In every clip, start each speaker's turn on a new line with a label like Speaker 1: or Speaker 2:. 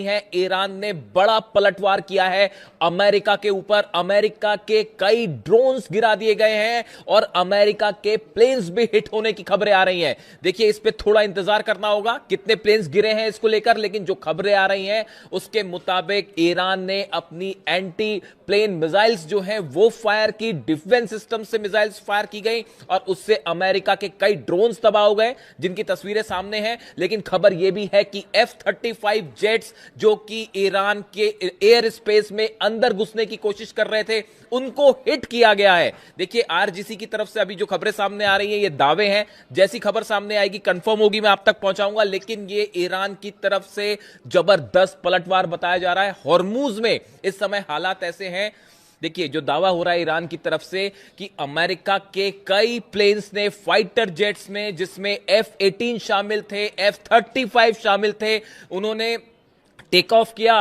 Speaker 1: है। ईरान ने बड़ा पलटवार किया है अमेरिका के ऊपर। अमेरिका के कई ड्रोन्स गिरा दिए गए हैं और अमेरिका के प्लेन्स भी हिट होने की खबरें आ रही हैं। देखिए, इस पे थोड़ा इंतजार करना होगा कितने प्लेन्स गिरे हैं इसको लेकर, लेकिन जो खबरें आ रही हैं उसके मुताबिक ईरान ने अपनी एंटी प्लेन मिसाइल्स जो हैं वो फायर की, डिफेंस सिस्टम से मिसाइल्स फायर की गई और उससे अमेरिका के कई ड्रोन्स तबाह हो गए, जिनकी तस्वीरें सामने हैं। लेकिन खबर यह भी है कि F-35 जेट्स जो कि ईरान के एयर स्पेस में अंदर घुसने की कोशिश कर रहे थे, उनको हिट किया गया है। देखिए, आरजीसी की तरफ से अभी जो खबरें सामने आ रही हैं ये दावे हैं, जैसी खबर सामने आएगी कंफर्म होगी मैं आप तक पहुंचाऊंगा। लेकिन ये ईरान की तरफ से जबरदस्त पलटवार बताया जा रहा है। हॉर्मूज में इस समय हालात ऐसे हैं, देखिए जो दावा हो रहा है ईरान की तरफ से कि अमेरिका के कई प्लेन्स ने, फाइटर जेट्स ने, जिसमें F-18 शामिल थे, F-35 शामिल थे, उन्होंने टेक ऑफ किया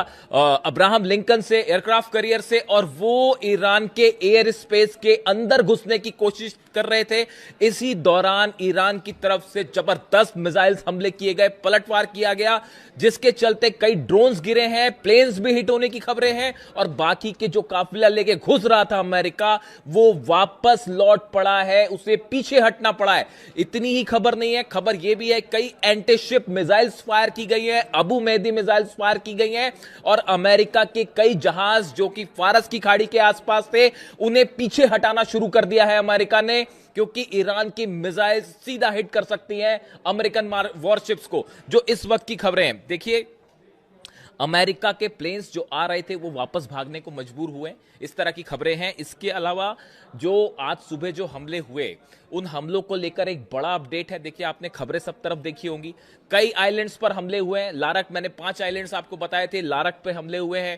Speaker 1: अब्राहम लिंकन से, एयरक्राफ्ट कैरियर से, और वो ईरान के एयर स्पेस के अंदर घुसने की कोशिश कर रहे थे। इसी दौरान ईरान की तरफ से जबरदस्त मिसाइल्स हमले किए गए, पलटवार किया गया, जिसके चलते कई ड्रोन्स गिरे हैं, प्लेन्स भी हिट होने की खबरें हैं और बाकी के जो काफिला लेके घुस रहा था अमेरिका, वो वापस लौट पड़ा है, उसे पीछे हटना पड़ा है। इतनी ही खबर नहीं है, खबर यह भी है कई एंटी शिप मिसाइल्स फायर की गई है, अबू मेहदी मिसाइल्स फायर की गई हैं और अमेरिका के कई जहाज जो कि फारस की खाड़ी के आसपास थे, उन्हें पीछे हटाना शुरू कर दिया है अमेरिका ने, क्योंकि ईरान की मिसाइल सीधा हिट कर सकती हैं अमेरिकन वॉरशिप्स को। जो इस वक्त की खबरें हैं, देखिए अमेरिका के प्लेन्स जो आ रहे थे वो वापस भागने को मजबूर हुए, इस तरह की खबरें हैं। इसके अलावा जो आज सुबह जो हमले हुए, उन हमलों को लेकर एक बड़ा अपडेट है। देखिए, आपने खबरें सब तरफ देखी होंगी, कई आइलैंड्स पर हमले हुए हैं। लारक, मैंने 5 आइलैंड्स आपको बताए थे, लारक पे हमले हुए हैं,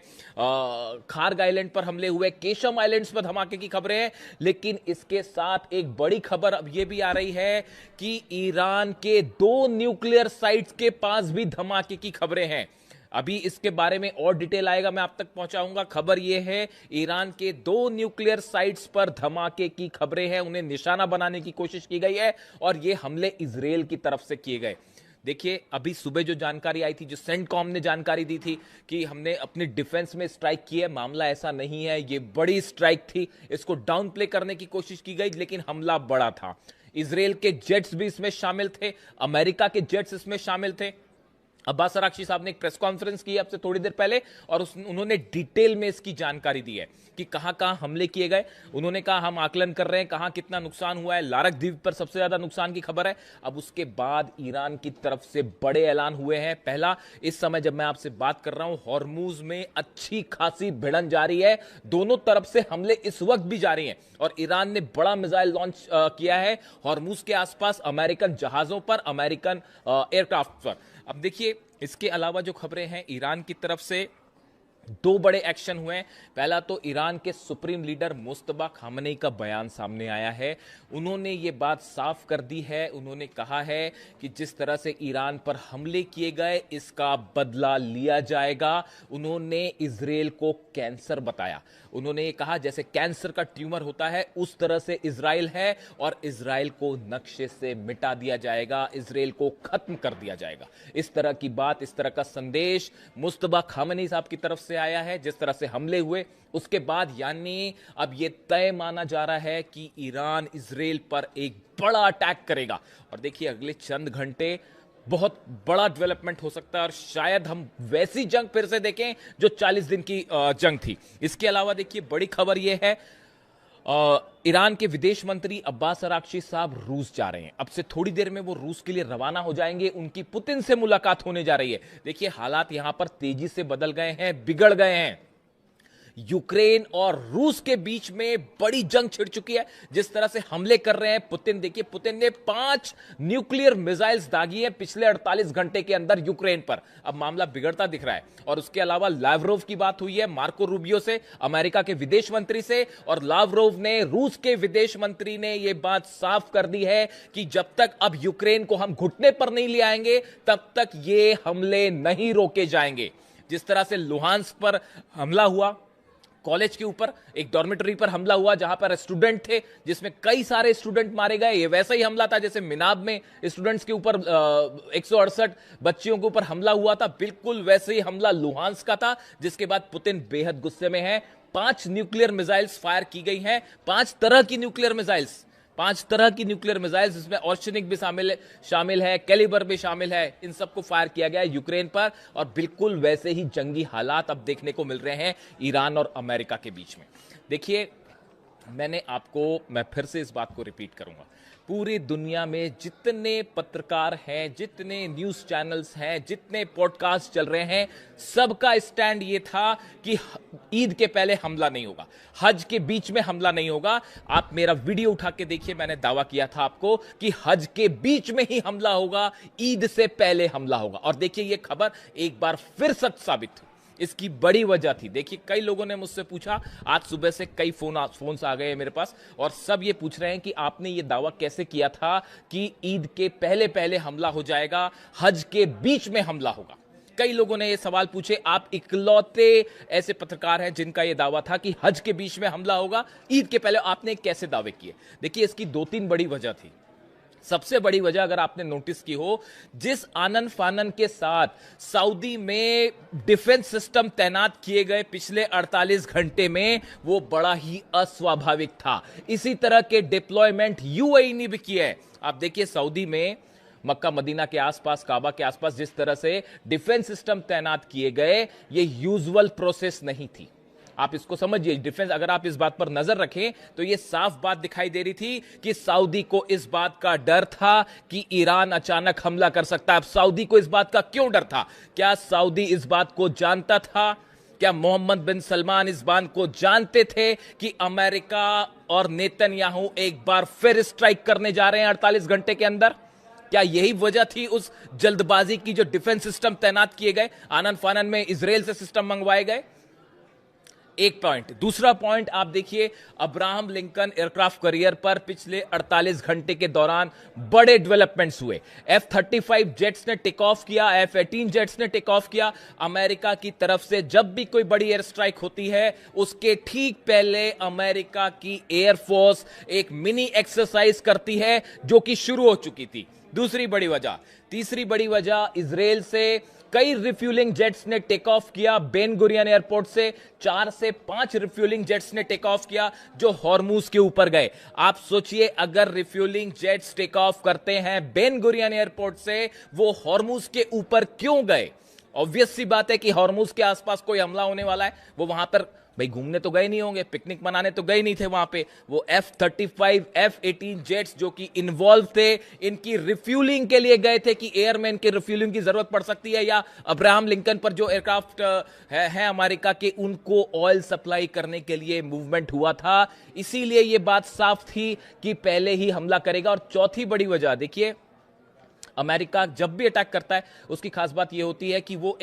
Speaker 1: खार्ग आइलैंड पर हमले हुए, केशम आइलैंड्स पर धमाके की खबरें हैं। लेकिन इसके साथ एक बड़ी खबर अब यह भी आ रही है कि ईरान के 2 न्यूक्लियर साइट्स के पास भी धमाके की खबरें हैं। अभी इसके बारे में और डिटेल आएगा, मैं आप तक पहुंचाऊंगा। खबर यह है ईरान के 2 न्यूक्लियर साइट्स पर धमाके की खबरें हैं, उन्हें निशाना बनाने की कोशिश की गई है और यह हमले इजराइल की तरफ से किए गए। देखिए, अभी सुबह जो जानकारी आई थी, जो सेंटकॉम ने जानकारी दी थी कि हमने अपनी डिफेंस में स्ट्राइक की है, मामला ऐसा नहीं है, यह बड़ी स्ट्राइक थी, इसको डाउन प्ले करने की कोशिश की गई, लेकिन हमला बड़ा था। इजराइल के जेट्स भी इसमें शामिल थे, अमेरिका के जेट्स इसमें शामिल थे। अब्बास अराक्ची साहब ने एक प्रेस कॉन्फ्रेंस की अब से थोड़ी देर पहले और उन्होंने डिटेल में इसकी जानकारी दी है कि कहां-कहां हमले किए गए। उन्होंने कहा हम आकलन कर रहे हैं कहां कितना नुकसान हुआ है। लारक द्वीप पर सबसे ज्यादा नुकसान की खबर है। अब उसके बाद ईरान की तरफ से बड़े ऐलान हुए हैं। पहला, इस समय जब मैं आपसे बात कर रहा हूं, हॉर्मूज में अच्छी खासी भिड़न जारी है, दोनों तरफ से हमले इस वक्त भी जारी हैं और ईरान ने बड़ा मिसाइल लॉन्च किया है हॉर्मूज के आसपास, अमेरिकन जहाजों पर, अमेरिकन एयरक्राफ्ट पर। अब देखिए, इसके अलावा जो खबरें हैं, ईरान की तरफ से 2 बड़े एक्शन हुए हैं। पहला तो ईरान के सुप्रीम लीडर मुस्तफा खामनेई का बयान सामने आया है। उन्होंने ये बात साफ कर दी है, उन्होंने कहा है कि जिस तरह से ईरान पर हमले किए गए, इसका बदला लिया जाएगा। उन्होंने इजराइल को कैंसर बताया। उन्होंने ये कहा जैसे कैंसर का ट्यूमर होता है, उस तरह से इजराइल है और इजराइल को नक्शे से मिटा दिया जाएगा, इजराइल को खत्म कर दिया जाएगा। इस तरह की बात, इस तरह का संदेश मुस्तफा खामनेई साहब की तरफ से आया है। जिस तरह से हमले हुए उसके बाद, यानी अब यह तय माना जा रहा है कि ईरान इजराइल पर एक बड़ा अटैक करेगा। और देखिए, अगले चंद घंटे बहुत बड़ा डेवलपमेंट हो सकता है और शायद हम वैसी जंग फिर से देखें जो 40 दिन की जंग थी। इसके अलावा देखिए, बड़ी खबर यह है, ईरान के विदेश मंत्री अब्बास अराक्ची साहब रूस जा रहे हैं। अब से थोड़ी देर में वो रूस के लिए रवाना हो जाएंगे, उनकी पुतिन से मुलाकात होने जा रही है। देखिए, हालात यहां पर तेजी से बदल गए हैं, बिगड़ गए हैं। यूक्रेन और रूस के बीच में बड़ी जंग छिड़ चुकी है। जिस तरह से हमले कर रहे हैं पुतिन, देखिए पुतिन ने 5 न्यूक्लियर मिसाइल्स दागी हैं पिछले 48 घंटे के अंदर यूक्रेन पर। अब मामला बिगड़ता दिख रहा है। और उसके अलावा लावरोव की बात हुई है मार्को रूबियो से, अमेरिका के विदेश मंत्री से, और लावरोव ने, रूस के विदेश मंत्री ने यह बात साफ कर दी है कि जब तक अब यूक्रेन को हम घुटने पर नहीं ले आएंगे, तब तक ये हमले नहीं रोके जाएंगे। जिस तरह से लुहांस्क पर हमला हुआ, कॉलेज के ऊपर एक डॉर्मेटरी पर हमला हुआ जहां पर स्टूडेंट थे, जिसमें कई सारे स्टूडेंट मारे गए। ये वैसा ही हमला था जैसे मिनाब में स्टूडेंट्स के ऊपर 168 बच्चियों के ऊपर हमला हुआ था, बिल्कुल वैसे ही हमला लुहांस्क का था, जिसके बाद पुतिन बेहद गुस्से में है। 5 न्यूक्लियर मिसाइल्स फायर की गई हैं, 5 तरह की न्यूक्लियर मिसाइल्स, 5 तरह की न्यूक्लियर मिसाइल्स, जिसमें ऑर्शनिक भी शामिल है, कैलिबर भी शामिल है। इन सबको फायर किया गया है यूक्रेन पर, और बिल्कुल वैसे ही जंगी हालात अब देखने को मिल रहे हैं ईरान और अमेरिका के बीच में। देखिए, मैं फिर से इस बात को रिपीट करूंगा, पूरी दुनिया में जितने पत्रकार हैं, जितने न्यूज चैनल्स हैं, जितने पॉडकास्ट चल रहे हैं, सबका स्टैंड ये था कि ईद के पहले हमला नहीं होगा, हज के बीच में हमला नहीं होगा। आप मेरा वीडियो उठा के देखिए, मैंने दावा किया था आपको कि हज के बीच में ही हमला होगा, ईद से पहले हमला होगा। और देखिए, ये खबर एक बार फिर सच साबित हुई। इसकी बड़ी वजह थी, देखिए, कई लोगों ने मुझसे पूछा, आज सुबह से कई फोन्स आ गए मेरे पास, और सब ये पूछ रहे हैं कि आपने ये दावा कैसे किया था कि ईद के पहले पहले हमला हो जाएगा, हज के बीच में हमला होगा। कई लोगों ने ये सवाल पूछे। आप इकलौते ऐसे पत्रकार हैं जिनका ये दावा था कि हज के बीच में हमला होगा, ईद के पहले आपने कैसे दावे किए? देखिए, इसकी 2-3 बड़ी वजह थी। सबसे बड़ी वजह, अगर आपने नोटिस की हो, जिस आनन फानन के साथ सऊदी में डिफेंस सिस्टम तैनात किए गए पिछले 48 घंटे में, वो बड़ा ही अस्वाभाविक था। इसी तरह के डिप्लॉयमेंट यूएई ने भी किए हैं। आप देखिए, सऊदी में मक्का मदीना के आसपास, काबा के आसपास जिस तरह से डिफेंस सिस्टम तैनात किए गए, ये यूजुअल प्रोसेस नहीं थी। आप इसको समझिए, डिफेंस, अगर आप इस बात पर नजर रखें तो यह साफ बात दिखाई दे रही थी कि सऊदी को इस बात का डर था कि ईरान अचानक हमला कर सकता है। अब सऊदी को इस बात का क्यों डर था? क्या सऊदी इस बात को जानता था? क्या मोहम्मद बिन सलमान इस बात को जानते थे कि अमेरिका और नेतन्याहू एक बार फिर स्ट्राइक करने जा रहे हैं 48 घंटे के अंदर? क्या यही वजह थी उस जल्दबाजी की जो डिफेंस सिस्टम तैनात किए गए, आनन फानन में इजराइल से सिस्टम मंगवाए गए? एक पॉइंट। दूसरा पॉइंट आप देखिए, अब्राहम लिंकन एयरक्राफ्ट कैरियर पर पिछले 48 घंटे के दौरान बड़े डेवलपमेंट्स हुए। F-35 जेट्स ने टेक ऑफ किया, F-18 जेट्स ने टेक ऑफ किया। अमेरिका की तरफ से जब भी कोई बड़ी एयर स्ट्राइक होती है, उसके ठीक पहले अमेरिका की एयरफोर्स एक मिनी एक्सरसाइज करती है, जो कि शुरू हो चुकी थी। दूसरी बड़ी वजह। तीसरी बड़ी वजह, इजराइल से कई रिफ्यूलिंग जेट्स ने टेक ऑफ किया। बेन गुरियन एयरपोर्ट से 4 से 5 रिफ्यूलिंग जेट्स ने टेक ऑफ किया, जो हॉर्मूज के ऊपर गए। आप सोचिए, अगर रिफ्यूलिंग जेट्स टेक ऑफ करते हैं बेन गुरियन एयरपोर्ट से, वो हॉर्मूज के ऊपर क्यों गए? ऑब्वियस सी बात है कि हॉर्मूज के आसपास कोई हमला होने वाला है। वो वहां पर भाई घूमने तो गए नहीं होंगे, पिकनिक मनाने तो गए नहीं थे वहां पे। वो F-35 F-18 जेट्स जो कि इन्वॉल्व थे, इनकी रिफ्यूलिंग के लिए गए थे कि एयरमैन की रिफ्यूलिंग की जरूरत पड़ सकती है, या अब्राहम लिंकन पर जो एयरक्राफ्ट है अमेरिका के, उनको ऑयल सप्लाई करने के लिए मूवमेंट हुआ था। इसीलिए यह बात साफ थी कि पहले ही हमला करेगा। और चौथी बड़ी वजह, देखिए, अमेरिका जब भी अटैक करता है, उसकी खास बात यह होती है कि वो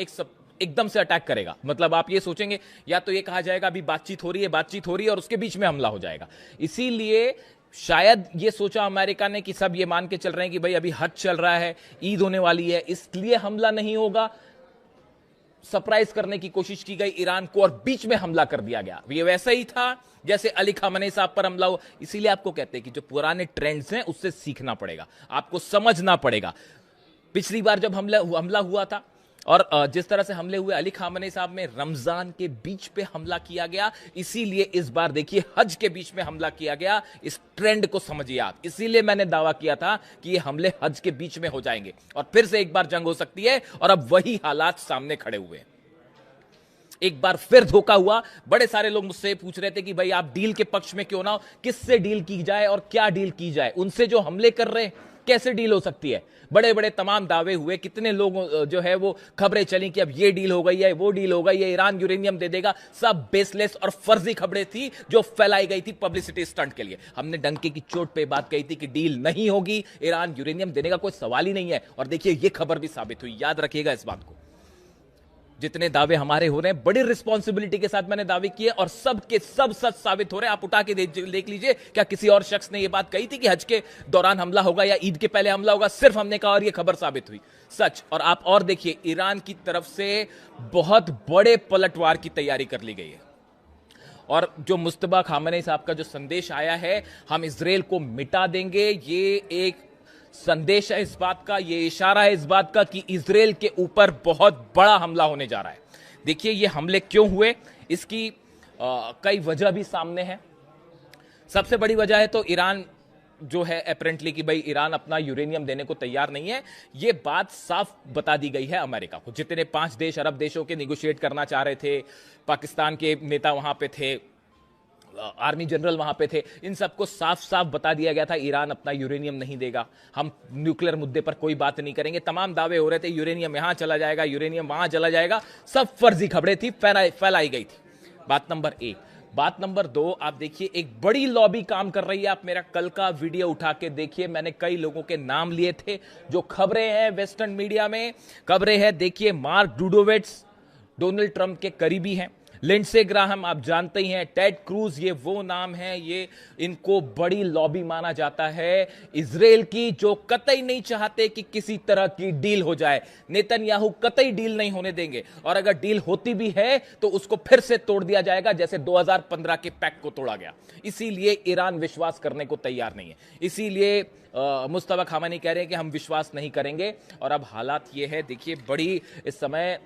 Speaker 1: एकदम से अटैक करेगा। मतलब आप ये सोचेंगे, या तो ये कहा जाएगा अभी बातचीत हो रही है और उसके बीच में हमला हो जाएगा। इसीलिए शायद ये सोचा अमेरिका ने कि सब ये मान के चल रहे हैं कि भाई अभी हज चल रहा है, ईद होने वाली है, इसलिए हमला नहीं होगा। सरप्राइज करने की कोशिश की गई ईरान को, और बीच में हमला कर दिया गया। ये वैसा ही था जैसे अली खामनेई साहब पर हमला हुआ। इसीलिए आपको कहते हैं कि जो पुराने ट्रेंड्स हैं उससे सीखना पड़ेगा, आपको समझना पड़ेगा। पिछली बार जब हमला हुआ था, और जिस तरह से हमले हुए अली खामनेई साहब में, रमजान के बीच पे हमला किया गया। इसीलिए इस बार देखिए हज के बीच में हमला किया गया। इस ट्रेंड को समझिए आप। इसीलिए मैंने दावा किया था कि ये हमले हज के बीच में हो जाएंगे और फिर से एक बार जंग हो सकती है, और अब वही हालात सामने खड़े हुए हैं। एक बार फिर धोखा हुआ। बड़े सारे लोग मुझसे पूछ रहे थे कि भाई आप डील के पक्ष में क्यों ना हो, किससे डील की जाए और क्या डील की जाए, उनसे जो हमले कर रहे हैं कैसे डील हो सकती है। बड़े बड़े तमाम दावे हुए, कितने लोग जो है वो खबरें चली कि अब ये डील हो गई है, वो डील हो गई है, ईरान यूरेनियम दे देगा। सब बेसलेस और फर्जी खबरें थी जो फैलाई गई थी पब्लिसिटी स्टंट के लिए। हमने डंके की चोट पे बात कही थी कि डील नहीं होगी, ईरान यूरेनियम देने का कोई सवाल ही नहीं है, और देखिए ये खबर भी साबित हुई। याद रखिएगा इस बात को। जितने दावे हमारे हो रहे हैं, बड़ी रिस्पॉन्सिबिलिटी के साथ मैंने दावे किए, और सब के सब सच साबित हो रहे हैं। आप उठा के देख लीजिए, क्या किसी और शख्स ने यह बात कही थी कि हज के दौरान हमला होगा या ईद के पहले हमला होगा? सिर्फ हमने कहा और यह खबर साबित हुई सच। और आप और देखिए, ईरान की तरफ से बहुत बड़े पलटवार की तैयारी कर ली गई है, और जो मुस्तबा खामनेई साहब का जो संदेश आया है, हम इजराइल को मिटा देंगे, ये एक संदेश है इस बात का, ये इशारा है इस बात का कि इजराइल के ऊपर बहुत बड़ा हमला होने जा रहा है। देखिए ये हमले क्यों हुए, इसकी कई वजह भी सामने है। सबसे बड़ी वजह है तो ईरान जो है अपेरेंटली कि भाई ईरान अपना यूरेनियम देने को तैयार नहीं है। ये बात साफ बता दी गई है अमेरिका को। जितने 5 देश अरब देशों के निगोशिएट करना चाह रहे थे, पाकिस्तान के नेता वहां पे थे, आर्मी जनरल वहां पे थे, इन सबको साफ साफ बता दिया गया था ईरान अपना यूरेनियम नहीं देगा, हम न्यूक्लियर मुद्दे पर कोई बात नहीं करेंगे। तमाम दावे हो रहे थे यूरेनियम यहां चला जाएगा, यूरेनियम वहां चला जाएगा, सब फर्जी खबरें थी, फैलाई गई थी। बात नंबर 1। बात नंबर 2, आप देखिए एक बड़ी लॉबी काम कर रही है। आप मेरा कल का वीडियो उठा के देखिए, मैंने कई लोगों के नाम लिए थे जो खबरें हैं वेस्टर्न मीडिया में खबरें हैं। देखिए मार्क डूडोविट्स डोनाल्ड ट्रंप के करीबी हैं, लिंडसे ग्राहम आप जानते ही हैं, टेड क्रूज ये वो नाम है, ये इनको बड़ी लॉबी माना जाता है इजराइल की, जो कतई नहीं चाहते कि किसी तरह की डील हो जाए। नेतन्याहू कतई डील नहीं होने देंगे, और अगर डील होती भी है तो उसको फिर से तोड़ दिया जाएगा जैसे 2015 के पैक्ट को तोड़ा गया। इसीलिए ईरान विश्वास करने को तैयार नहीं है। इसीलिए मुस्तफा खामेनी कह रहे हैं कि हम विश्वास नहीं करेंगे। और अब हालात ये है, देखिए बड़ी इस समय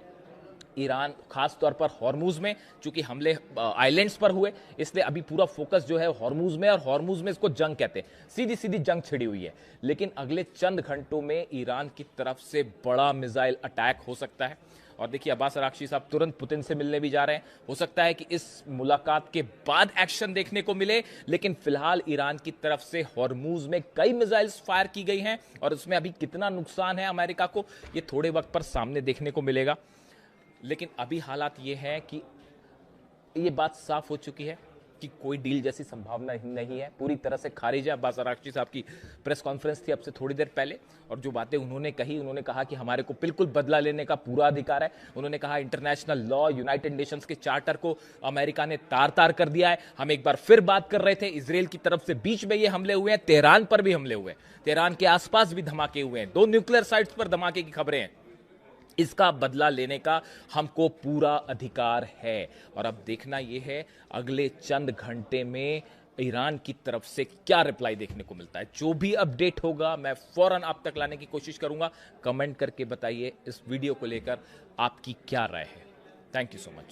Speaker 1: ईरान खास तौर पर हॉर्मुज में, चूंकि हमले आइलैंड्स पर हुए इसलिए अभी पूरा फोकस जो है हॉर्मुज में, और हॉर्मुज में इसको जंग कहते हैं, सीधी सीधी जंग छिड़ी हुई है। लेकिन अगले चंद घंटों में ईरान की तरफ से बड़ा मिसाइल अटैक हो सकता है। और देखिए अब्बास अराक्ची साहब तुरंत पुतिन से मिलने भी जा रहे हैं। हो सकता है कि इस मुलाकात के बाद एक्शन देखने को मिले, लेकिन फिलहाल ईरान की तरफ से हॉर्मुज में कई मिसाइल्स फायर की गई हैं, और उसमें अभी कितना नुकसान है अमेरिका को, ये थोड़े वक्त पर सामने देखने को मिलेगा। लेकिन अभी हालात ये है कि ये बात साफ हो चुकी है कि कोई डील जैसी संभावना नहीं है, पूरी तरह से खारिज है। अब्बास अराक्ची साहब की प्रेस कॉन्फ्रेंस थी अब से थोड़ी देर पहले, और जो बातें उन्होंने कही, उन्होंने कहा कि हमारे को बिल्कुल बदला लेने का पूरा अधिकार है। उन्होंने कहा इंटरनेशनल लॉ, यूनाइटेड नेशंस के चार्टर को अमेरिका ने तार तार कर दिया है। हम एक बार फिर बात कर रहे थे, इजराइल की तरफ से बीच में ये हमले हुए हैं, तेहरान पर भी हमले हुए हैं, तेहरान के आसपास भी धमाके हुए हैं, 2 न्यूक्लियर साइट्स पर धमाके की खबरें हैं। इसका बदला लेने का हमको पूरा अधिकार है। और अब देखना यह है अगले चंद घंटे में ईरान की तरफ से क्या रिप्लाई देखने को मिलता है। जो भी अपडेट होगा मैं फौरन आप तक लाने की कोशिश करूंगा। कमेंट करके बताइए इस वीडियो को लेकर आपकी क्या राय है। Thank you so much.